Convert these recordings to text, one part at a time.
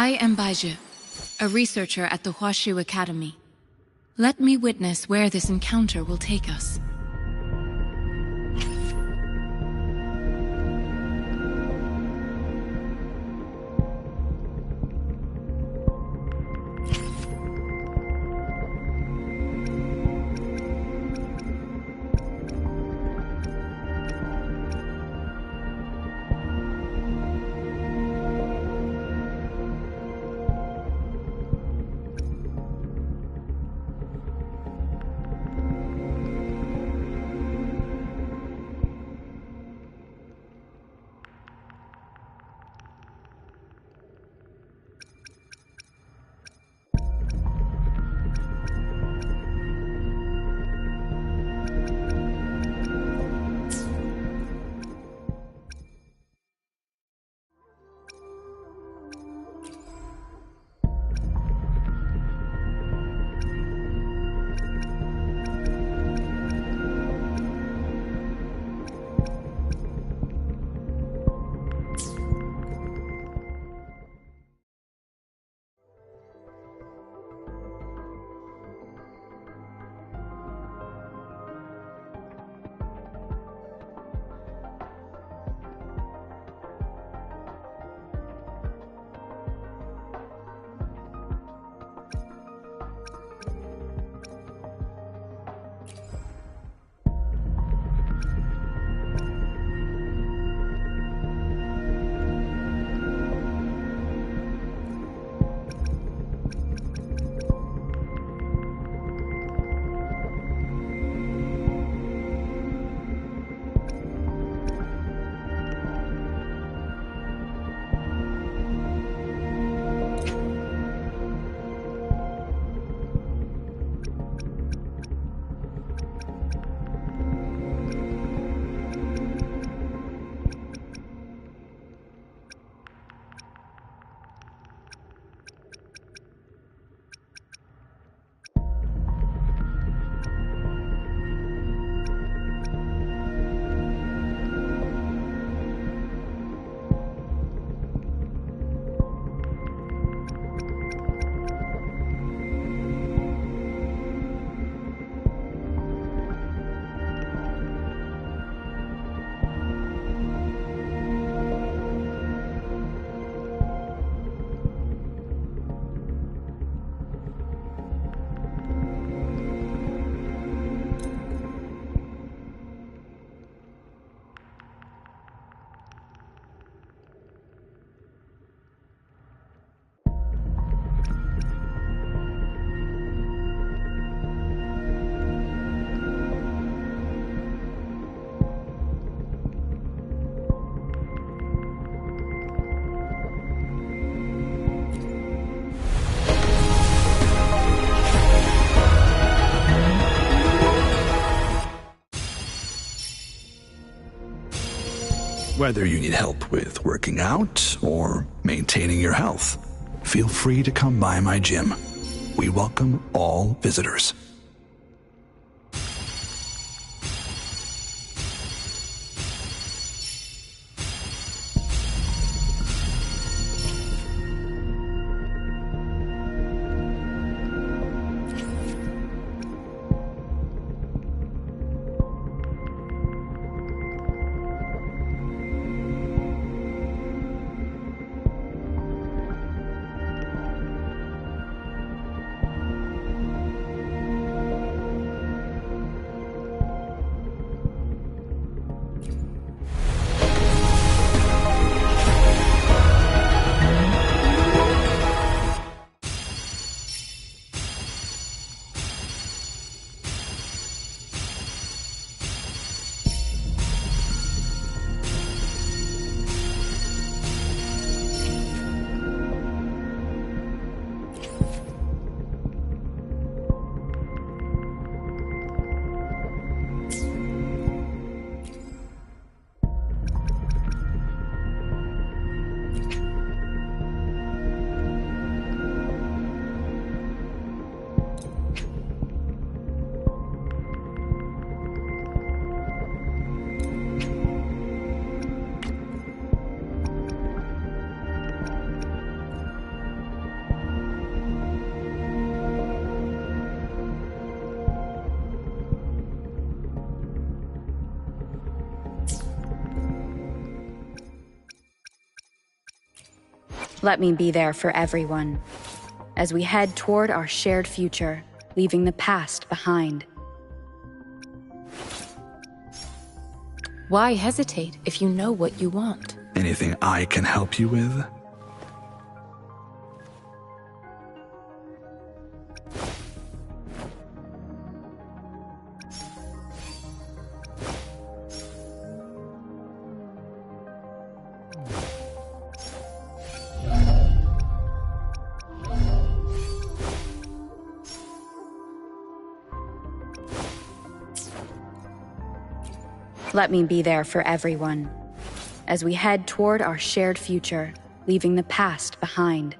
I am Baiju, a researcher at the Huashu Academy. Let me witness where this encounter will take us. Whether you need help with working out or maintaining your health, feel free to come by my gym. We welcome all visitors. Let me be there for everyone, as we head toward our shared future, leaving the past behind. Why hesitate if you know what you want? Anything I can help you with? Let me be there for everyone, as we head toward our shared future, leaving the past behind.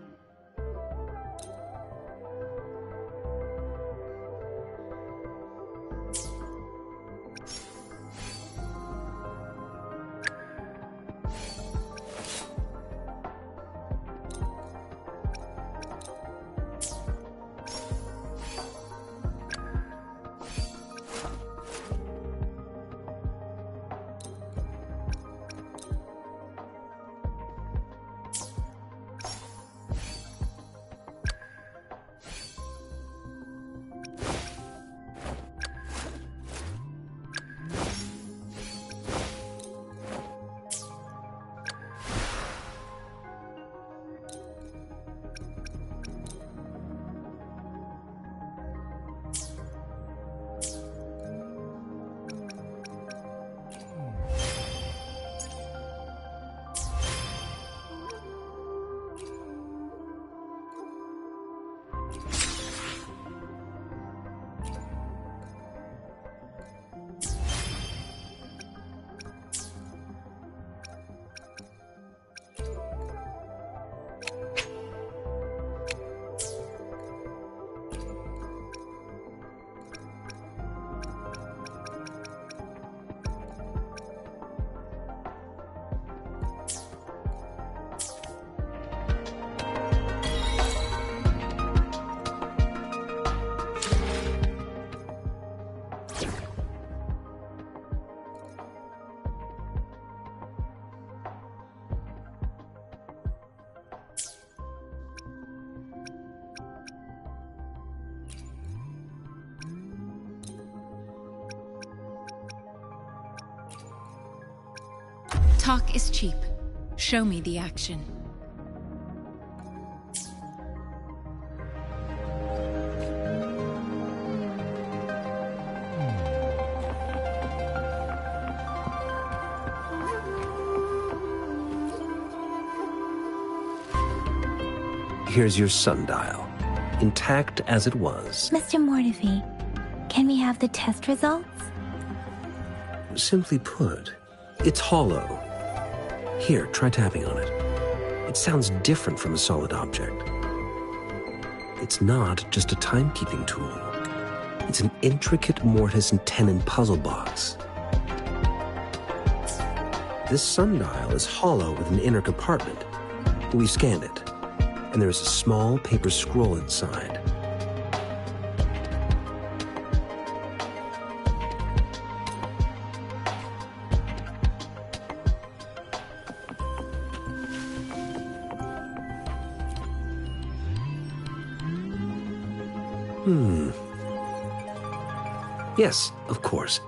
Talk is cheap. Show me the action. Here's your sundial, intact as it was. Mr. Mortivy, can we have the test results? Simply put, it's hollow. Here, try tapping on it. It sounds different from a solid object. It's not just a timekeeping tool. It's an intricate mortise and tenon puzzle box. This sundial is hollow with an inner compartment. We scanned it, and there is a small paper scroll inside. Yes, of course.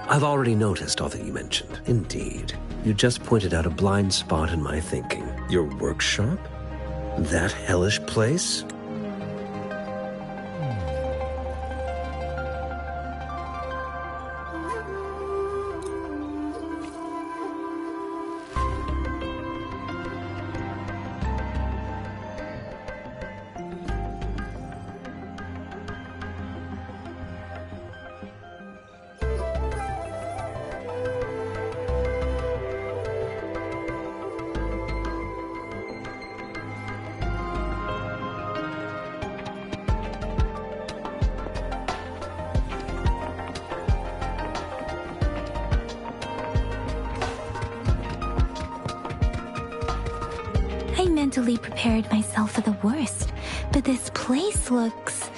I've already noticed all that you mentioned. Indeed. You just pointed out a blind spot in my thinking. Your workshop? That hellish place? I mentally prepared myself for the worst, but this place looks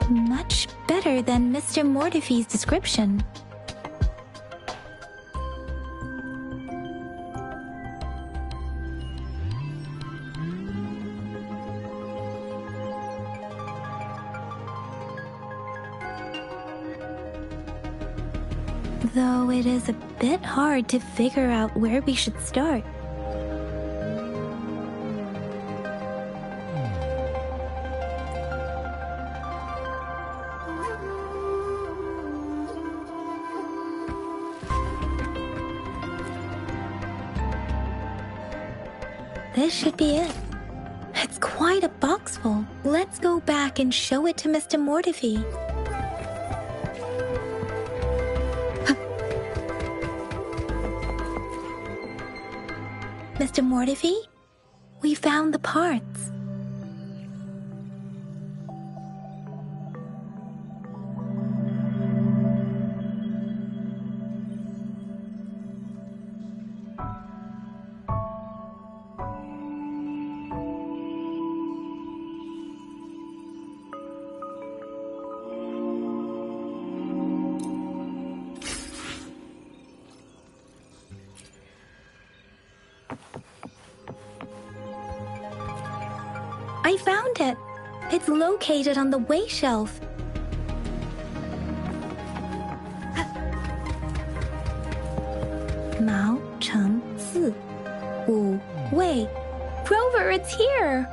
much better than Mr. Mortivy's description. though it is a bit hard to figure out where we should start. This should be it. It's quite a box full. Let's go back and show it to Mr. Mortefi. Mr. Mortefi, we found the parts. I found it. It's located on the way shelf. Mao Cheng Si Wu Wei. Rover, it's here.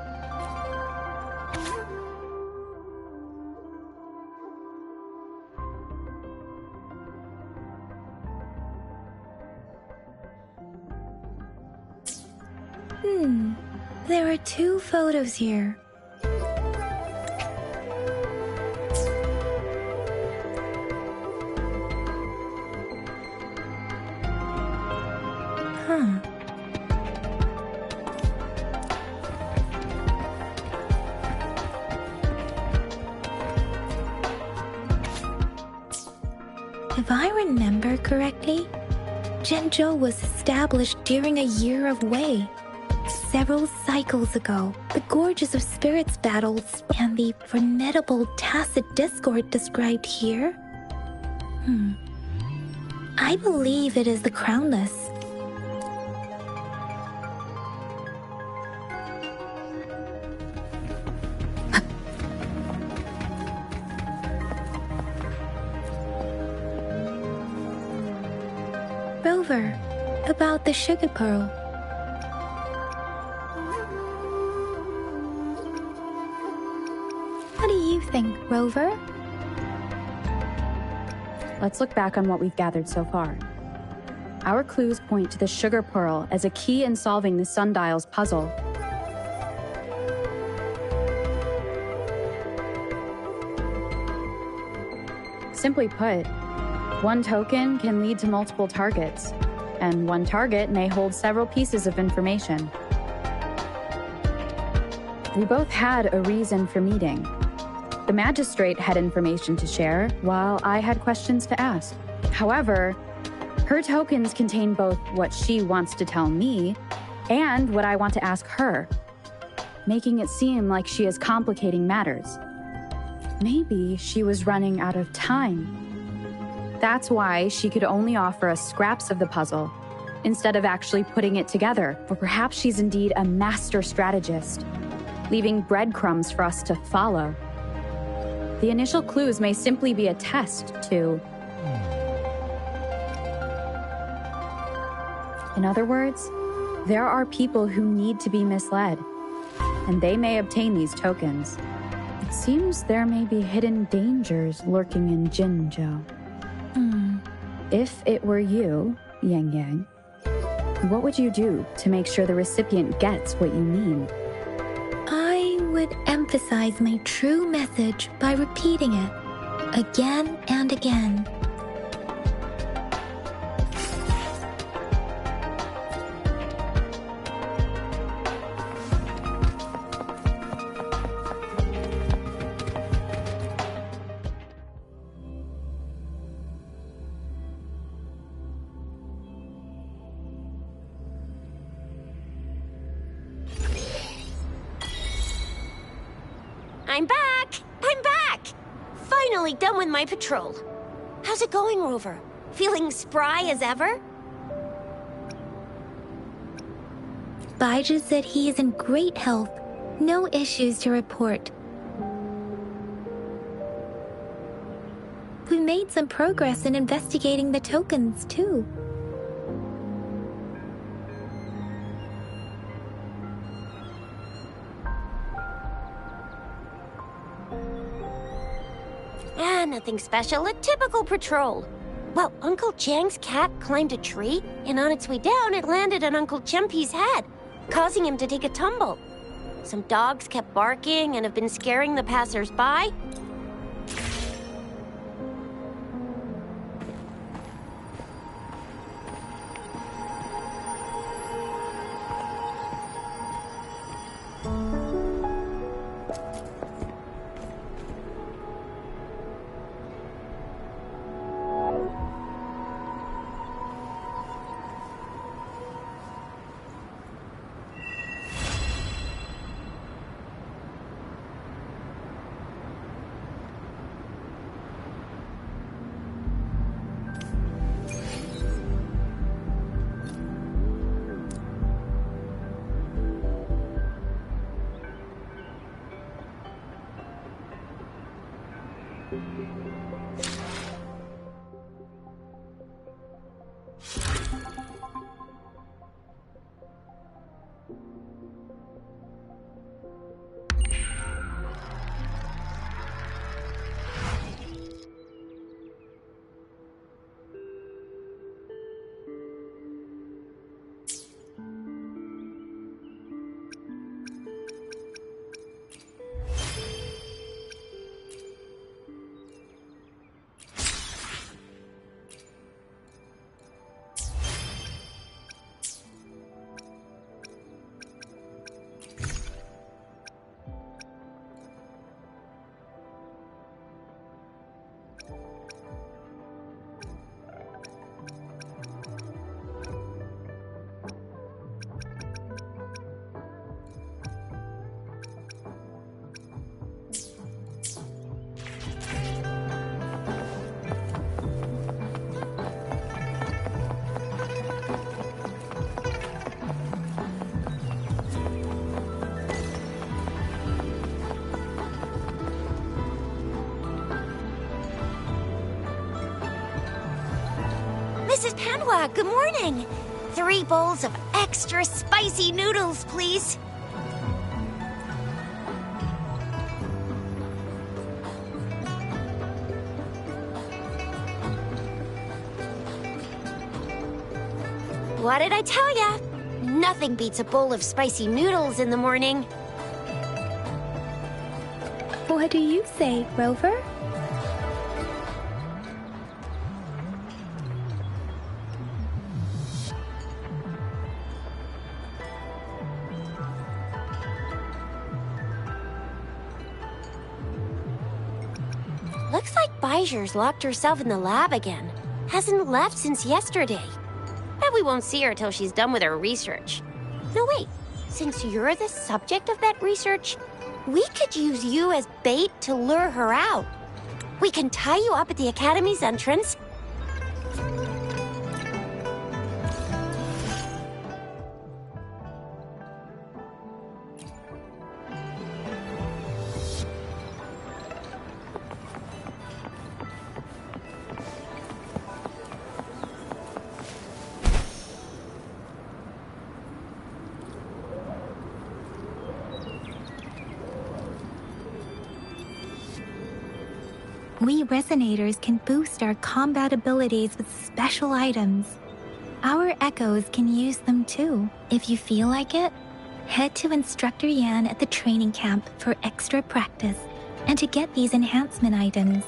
There are 2 photos here. If I remember correctly, Zhenzhou was established during a year of Wei. Several cycles ago, the Gorges of Spirits battles and the formidable tacit discord described here. I believe it is the Crownless. Rover, about the sugar pearl. What do you think, Rover? Let's look back on what we've gathered so far. Our clues point to the sugar pearl as a key in solving the sundial's puzzle. Simply put, one token can lead to multiple targets, and one target may hold several pieces of information. We both had a reason for meeting. The magistrate had information to share, while I had questions to ask. However, her tokens contain both what she wants to tell me and what I want to ask her, making it seem like she is complicating matters. Maybe she was running out of time. That's why she could only offer us scraps of the puzzle, instead of actually putting it together. Or perhaps she's indeed a master strategist, leaving breadcrumbs for us to follow. The initial clues may simply be a test to... In other words, there are people who need to be misled, and they may obtain these tokens. It seems there may be hidden dangers lurking in Jinzhou. If it were you, Yang Yang, what would you do to make sure the recipient gets what you mean? I would emphasize my true message by repeating it again and again. I'm back! I'm back! Finally done with my patrol. How's it going, Rover? Feeling spry as ever? Baizhi said he is in great health. No issues to report. We may made some progress in investigating the tokens, too. Nothing special, a typical patrol. Well, Uncle Chang's cat climbed a tree, and on its way down, it landed on Uncle Chempi's head, causing him to take a tumble. Some dogs kept barking and have been scaring the passers-by. Mrs. Panwa, good morning. 3 bowls of extra spicy noodles, please. What did I tell ya? Nothing beats a bowl of spicy noodles in the morning. What do you say, Rover? Looks like Bijur's locked herself in the lab again. Hasn't left since yesterday. Bet we won't see her till she's done with her research. No, wait. Since you're the subject of that research, we could use you as bait to lure her out. We can tie you up at the Academy's entrance. We Resonators can boost our combat abilities with special items. Our Echoes can use them too. If you feel like it, head to Instructor Yan at the training camp for extra practice and to get these enhancement items.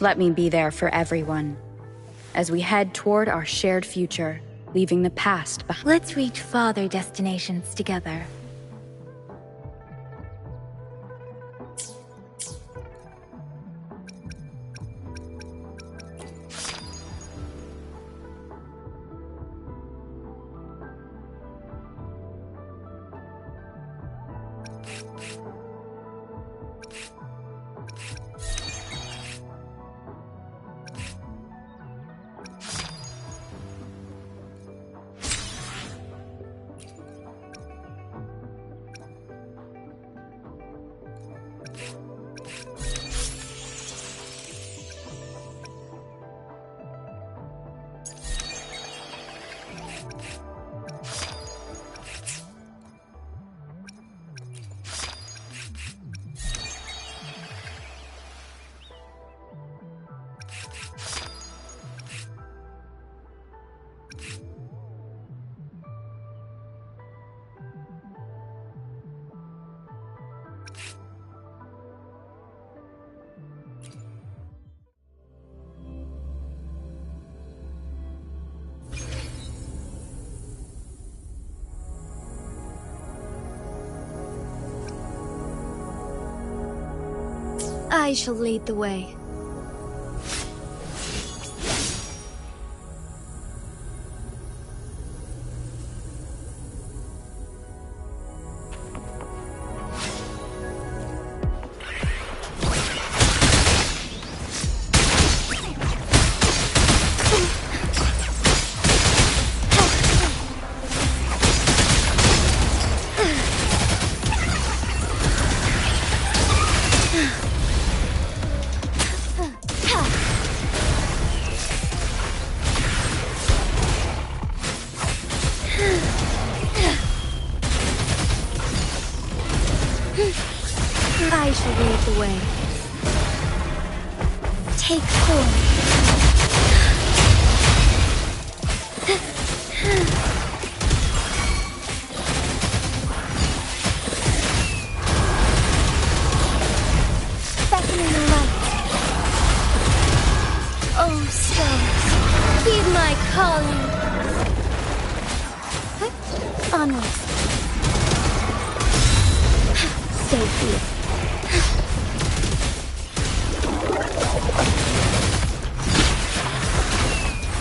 Let me be there for everyone as we head toward our shared future, leaving the past behind. Let's reach farther destinations together. I shall lead the way. I shall lead the way. Take form. Beckoning light. Oh, stars, heed my calling. Onwards. Stay here.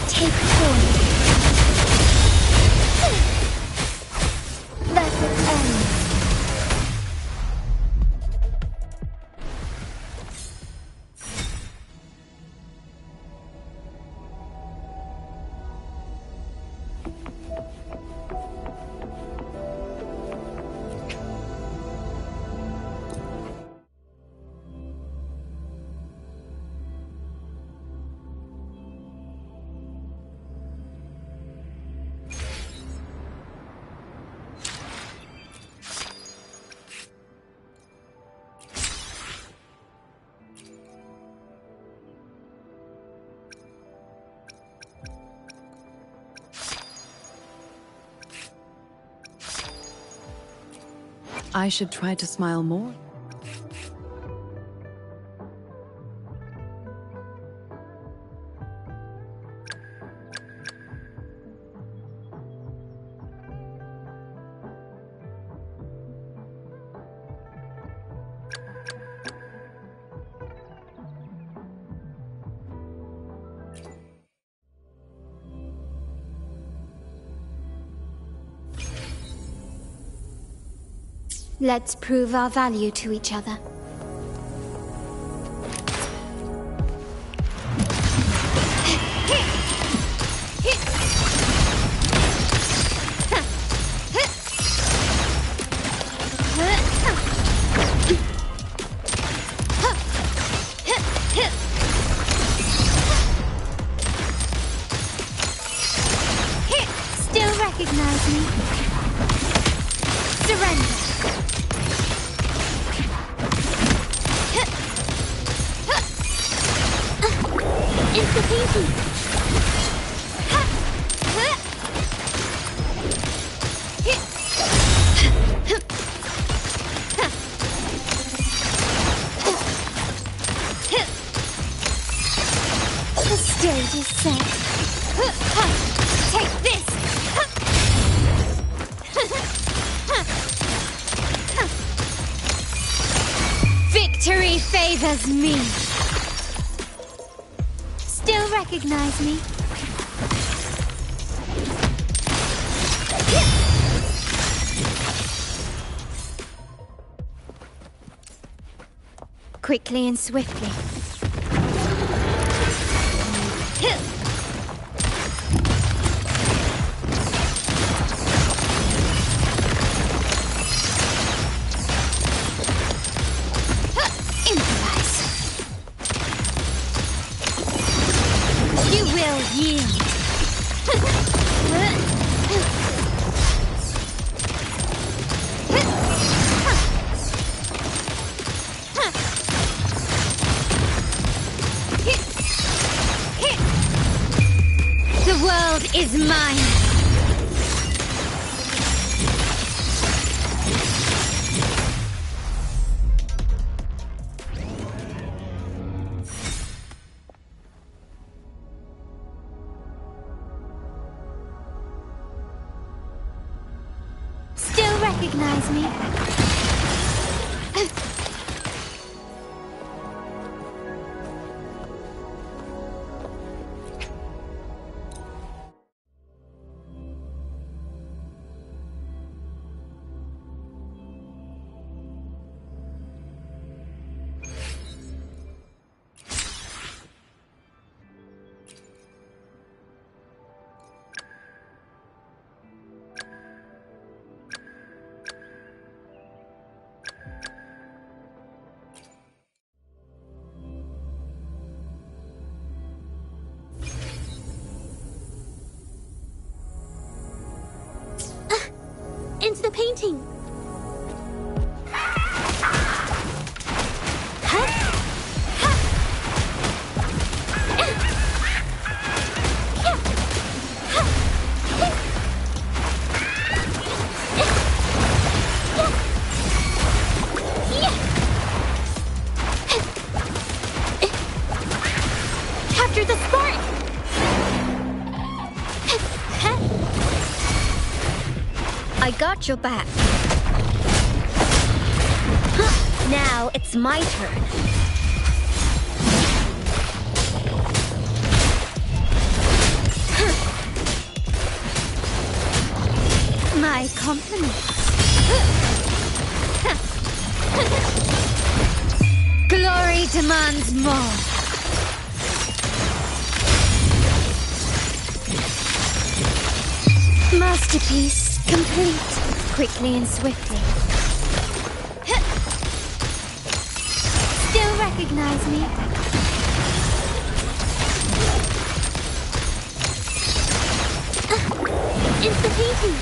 Take form. Let it end. I should try to smile more. Let's prove our value to each other. Still recognize me? Surrender. It's easy. The stage is set. Take this. Victory favors me. Still recognize me? Quickly and swiftly. Improvise. You will yield. world is mine! Still recognize me? Into the painting. Capture the spark. I got your back. Now it's my turn. My compliments. Glory demands more. Masterpiece complete. Quickly and swiftly. Still recognize me? Into the painting.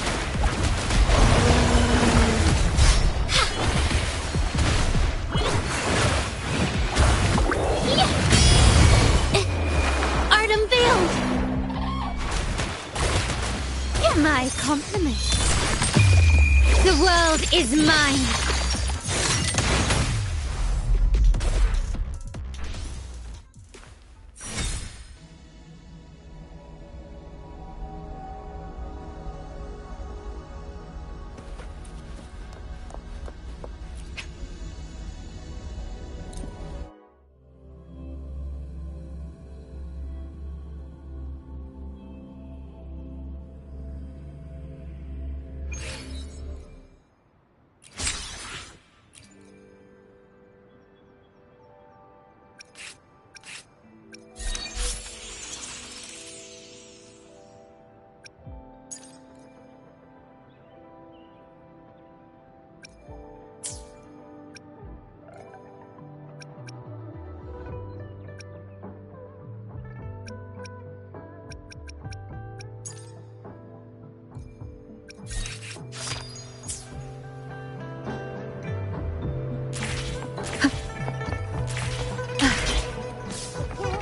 Art unveiled. My compliments. The world is mine.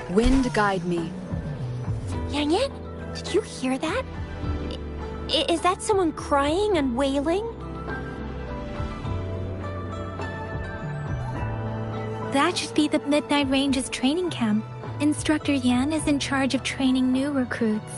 Wind guide me. Yang Yan, did you hear that? Is that someone crying and wailing? That should be the Midnight Range's training camp. Instructor Yan is in charge of training new recruits.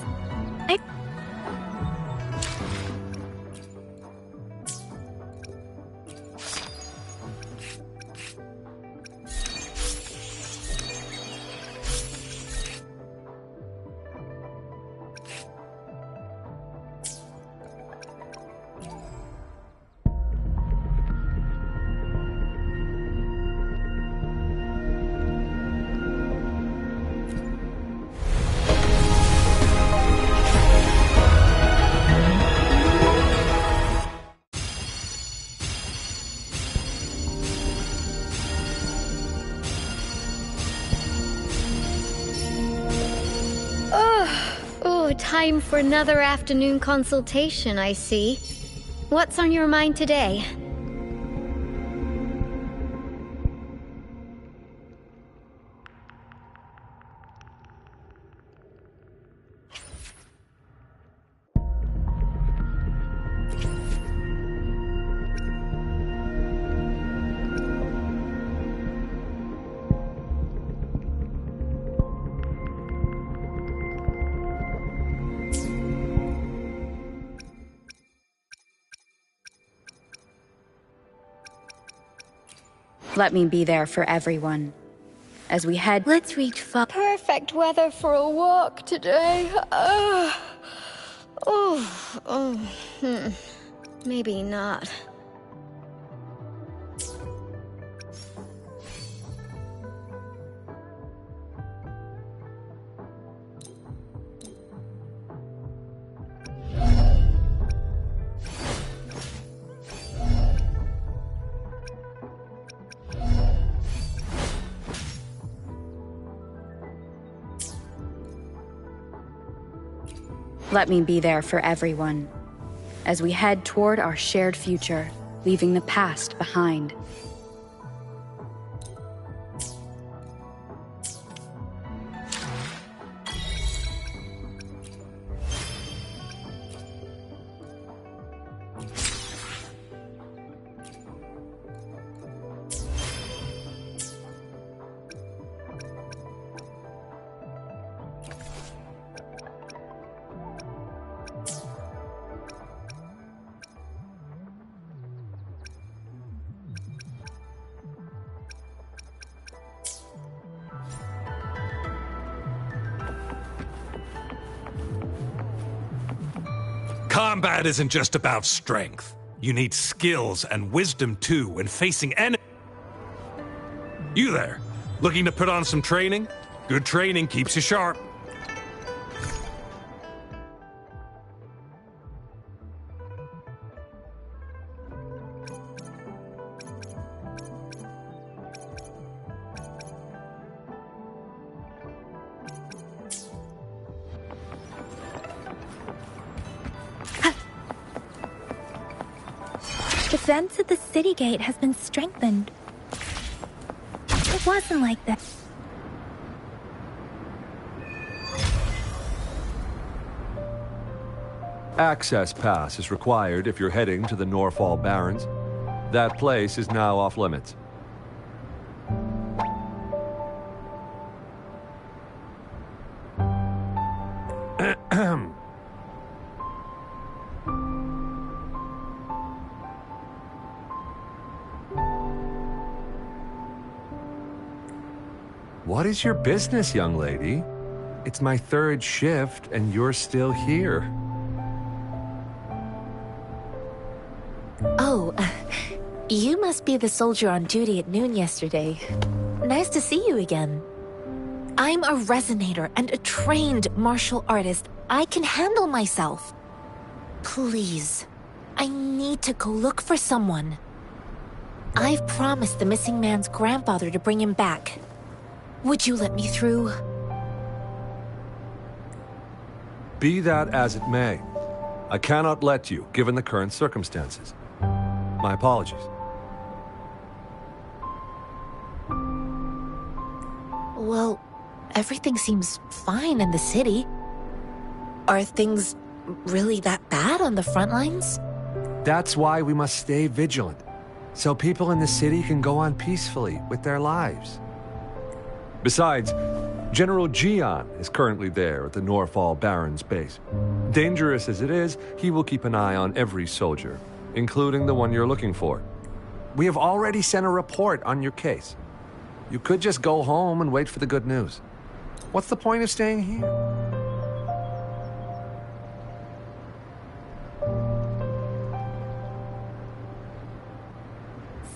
Time for another afternoon consultation, I see. What's on your mind today? Let me be there for everyone. As we head... Let's reach far. Perfect weather for a walk today. Maybe not. Let me be there for everyone. As we head toward our shared future, leaving the past behind. Combat isn't just about strength. You need skills and wisdom too when facing You there, looking to put on some training? Good training keeps you sharp. Defense at the city gate has been strengthened. It wasn't like that. Access pass is required if you're heading to the Norfall Barrens. That place is now off limits. What is your business, young lady? It's my third shift, and you're still here. Oh, you must be the soldier on duty at noon yesterday. Nice to see you again. I'm a resonator and a trained martial artist. I can handle myself. Please, I need to go look for someone. I've promised the missing man's grandfather to bring him back. Would you let me through? Be that as it may, I cannot let you, given the current circumstances. My apologies. Well, everything seems fine in the city. Are things really that bad on the front lines? That's why we must stay vigilant, so people in the city can go on peacefully with their lives. Besides, General Gian is currently there at the Norfall Barrens base. Dangerous as it is, he will keep an eye on every soldier, including the one you're looking for. We have already sent a report on your case. You could just go home and wait for the good news. What's the point of staying here?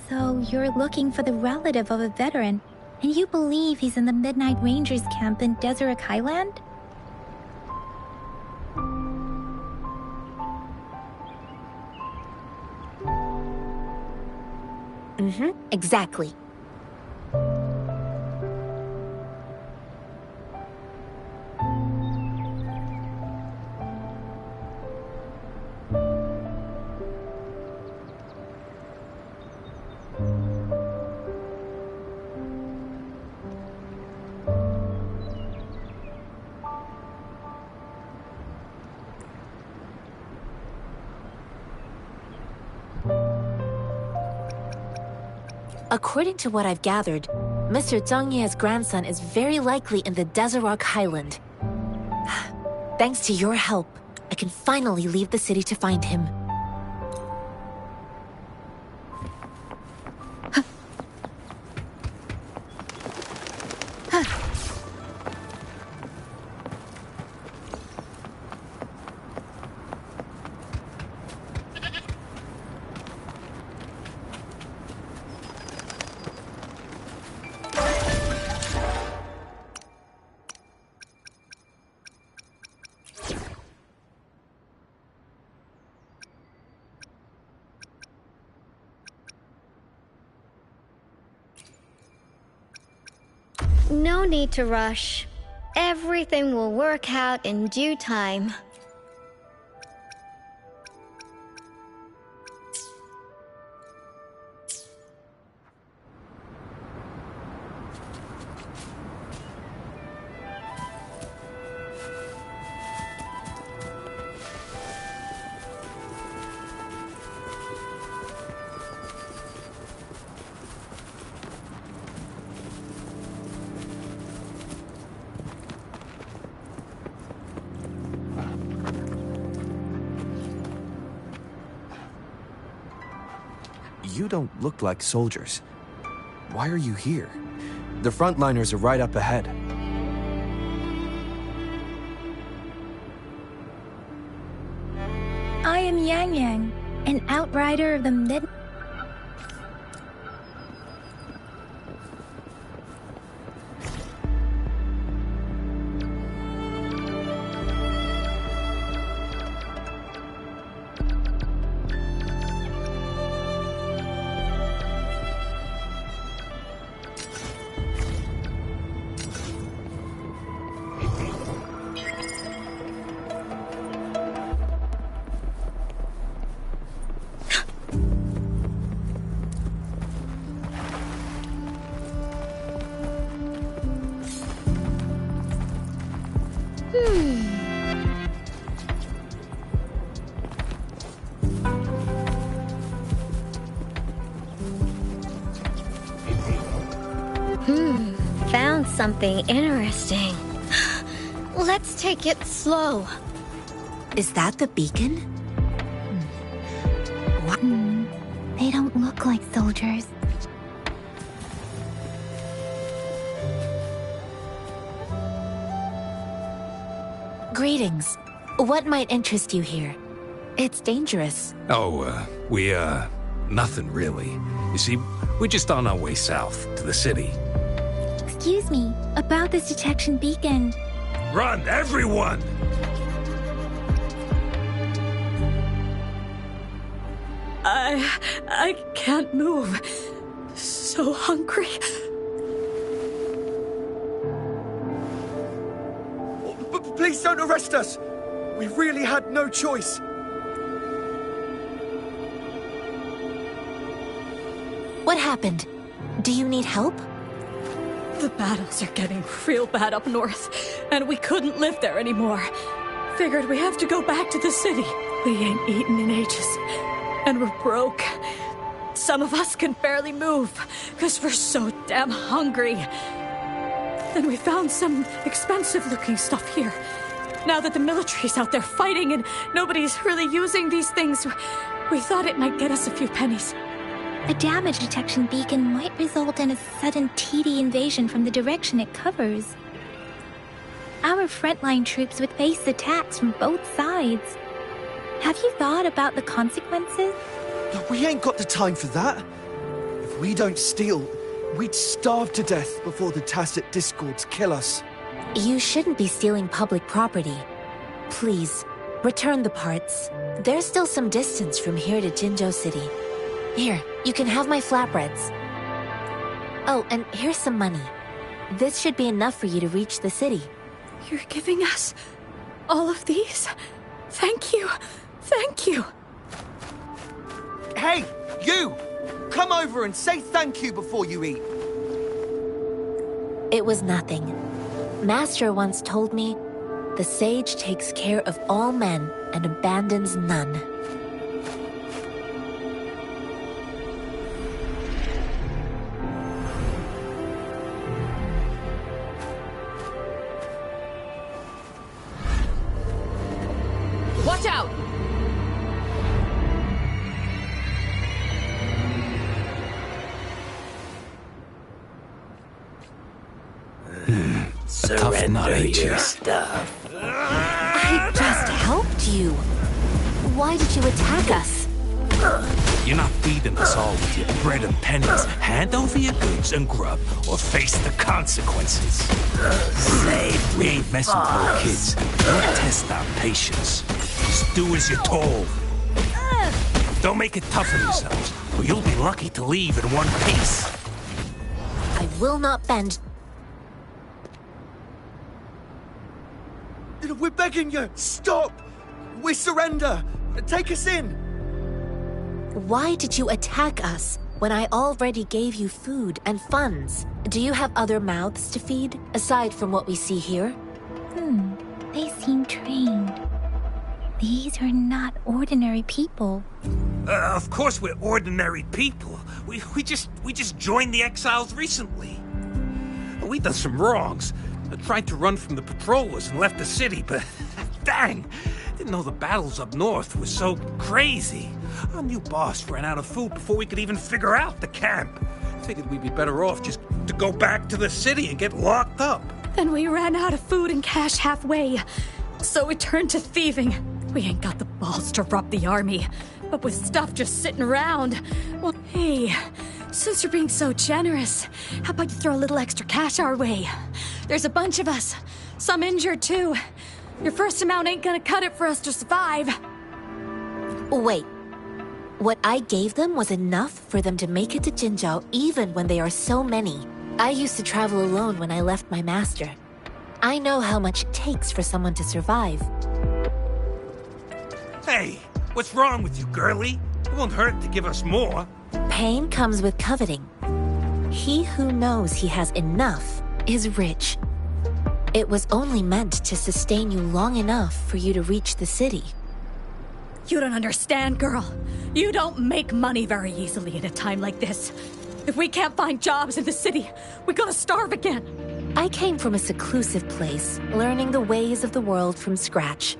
So you're looking for the relative of a veteran, and you believe he's in the Midnight Rangers camp in Deseret Highland? Exactly. According to what I've gathered, Mr. Zhang Ye's grandson is very likely in the Deseret Highland. Thanks to your help, I can finally leave the city to find him. No need to rush. Everything will work out in due time. You don't look like soldiers. Why are you here? The frontliners are right up ahead. I am Yang Yang, an outrider of the mid... Found something interesting. Let's take it slow. Is that the beacon? What? They don't look like soldiers. Greetings. What might interest you here? It's dangerous. Nothing really. You see, we're just on our way south to the city. Excuse me, about this detection beacon. Run, everyone! I can't move. So hungry. Please don't arrest us! We really had no choice. What happened? Do you need help? The battles are getting real bad up north, and we couldn't live there anymore. Figured we have to go back to the city. We ain't eaten in ages, and we're broke. Some of us can barely move, because we're so damn hungry. Then we found some expensive-looking stuff here. Now that the military's out there fighting and nobody's really using these things, we thought it might get us a few pennies. A damage detection beacon might result in a sudden TD invasion from the direction it covers. Our frontline troops would face attacks from both sides. Have you thought about the consequences? We ain't got the time for that. If we don't steal, we'd starve to death before the tacit discords kill us. You shouldn't be stealing public property. Please, return the parts. There's still some distance from here to Jinzhou City. Here, you can have my flatbreads. Oh, and here's some money. This should be enough for you to reach the city. You're giving us all of these? Thank you. Thank you. Hey, you! Come over and say thank you before you eat. It was nothing. Master once told me, the sage takes care of all men and abandons none. Watch out! A tough nut, ain't you? I just helped you. Why did you attack us? You're not feeding us all with your bread and pennies. Hand over your goods and grub, or face the consequences. We ain't messing with little kids. Don't test our patience. Just do as you're told. Don't make it tough on yourselves, or you'll be lucky to leave in one piece. I will not bend. We're begging you! Stop! We surrender! Take us in! Why did you attack us when I already gave you food and funds? Do you have other mouths to feed, aside from what we see here? They seem trained. These are not ordinary people. Of course we're ordinary people. We just joined the exiles recently. We done some wrongs. Tried to run from the patrollers and left the city, but dang! Didn't know the battles up north were so crazy. Our new boss ran out of food before we could even figure out the camp. Figured we'd be better off just to go back to the city and get locked up. Then we ran out of food and cash halfway, so we turned to thieving. We ain't got the balls to rob the army, but with stuff just sitting around, well, hey, since you're being so generous, how about you throw a little extra cash our way? There's a bunch of us, some injured too. Your first amount ain't gonna cut it for us to survive. Wait. What I gave them was enough for them to make it to Jinzhou even when they are so many. I used to travel alone when I left my master. I know how much it takes for someone to survive. Hey, what's wrong with you, girlie? It won't hurt to give us more. Pain comes with coveting. He who knows he has enough is rich. It was only meant to sustain you long enough for you to reach the city. You don't understand, girl. You don't make money very easily in a time like this. If we can't find jobs in the city, we're gonna starve again. I came from a seclusive place, learning the ways of the world from scratch.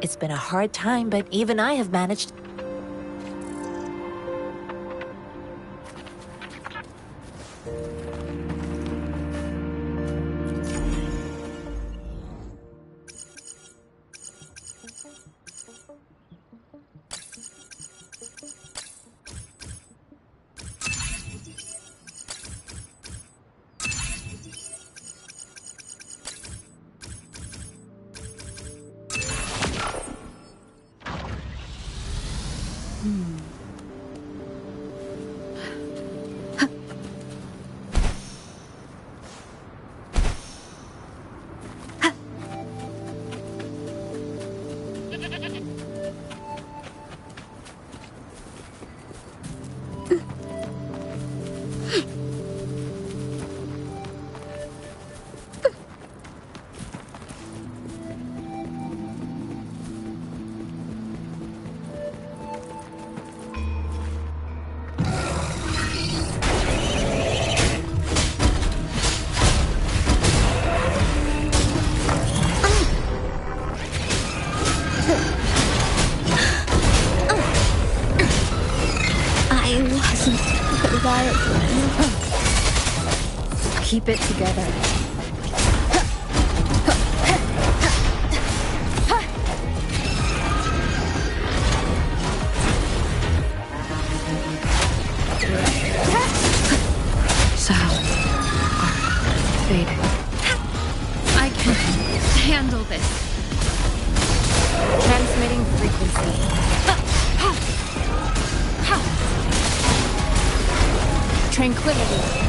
It's been a hard time, but even I have managed. Keep it together. Sounds are fading. I can handle this. Transmitting frequency. Tranquility.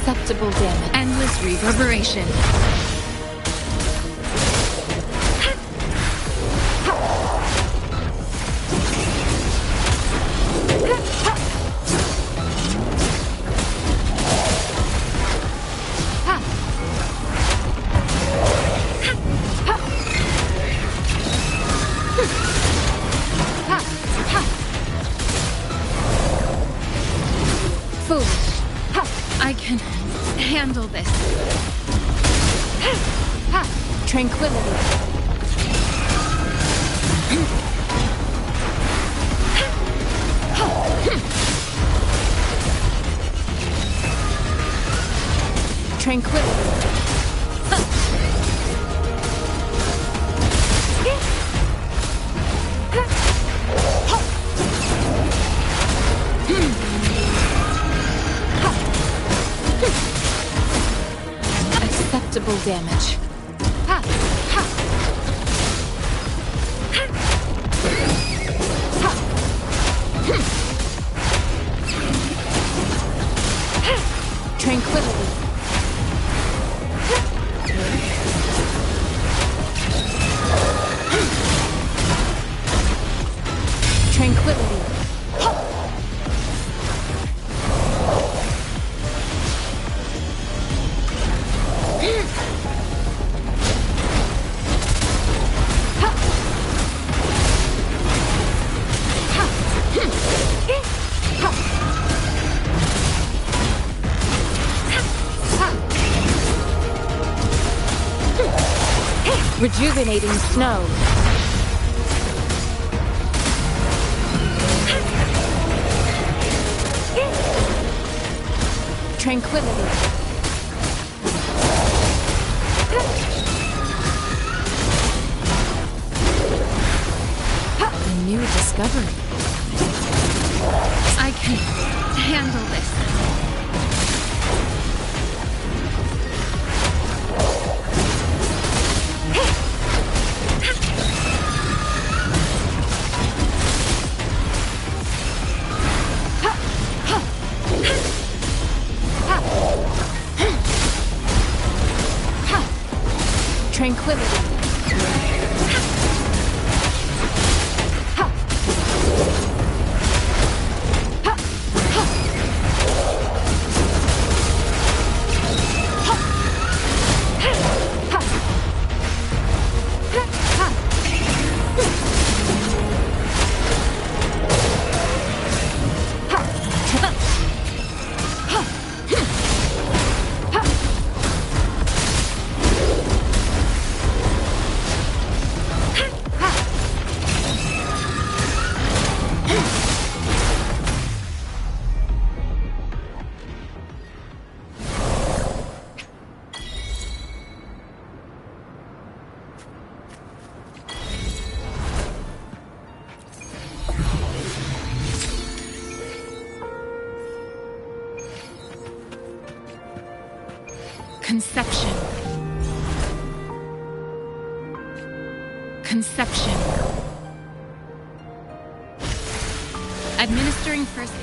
Acceptable damage. Endless reverberation. foolish. I can handle this. Tranquility. Tranquility. Acceptable damage. Tranquility. Tranquility. Rejuvenating snow. Tranquility. A new discovery. I can handle this. Tranquility. Conception. Conception. Administering first aid.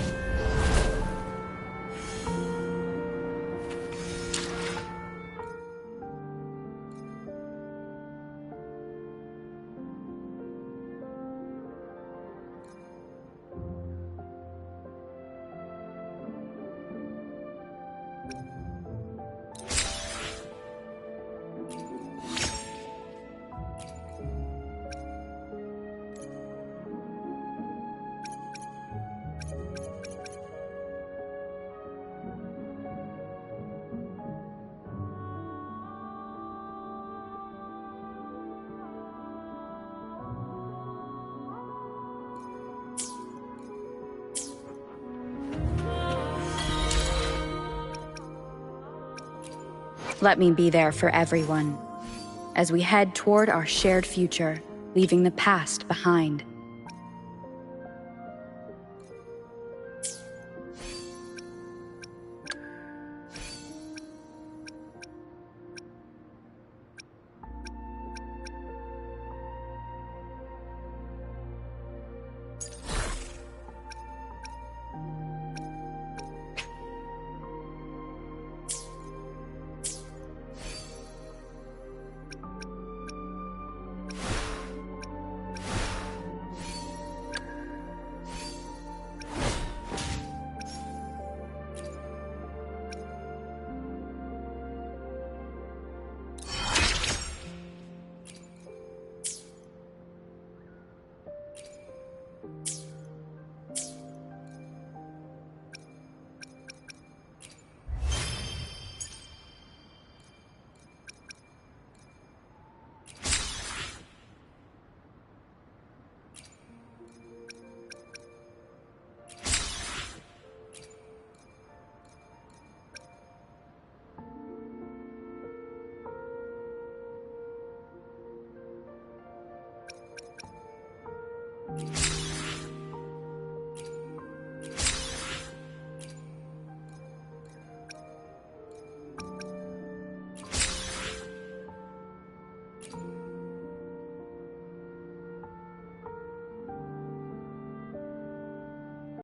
Let me be there for everyone, as we head toward our shared future, leaving the past behind.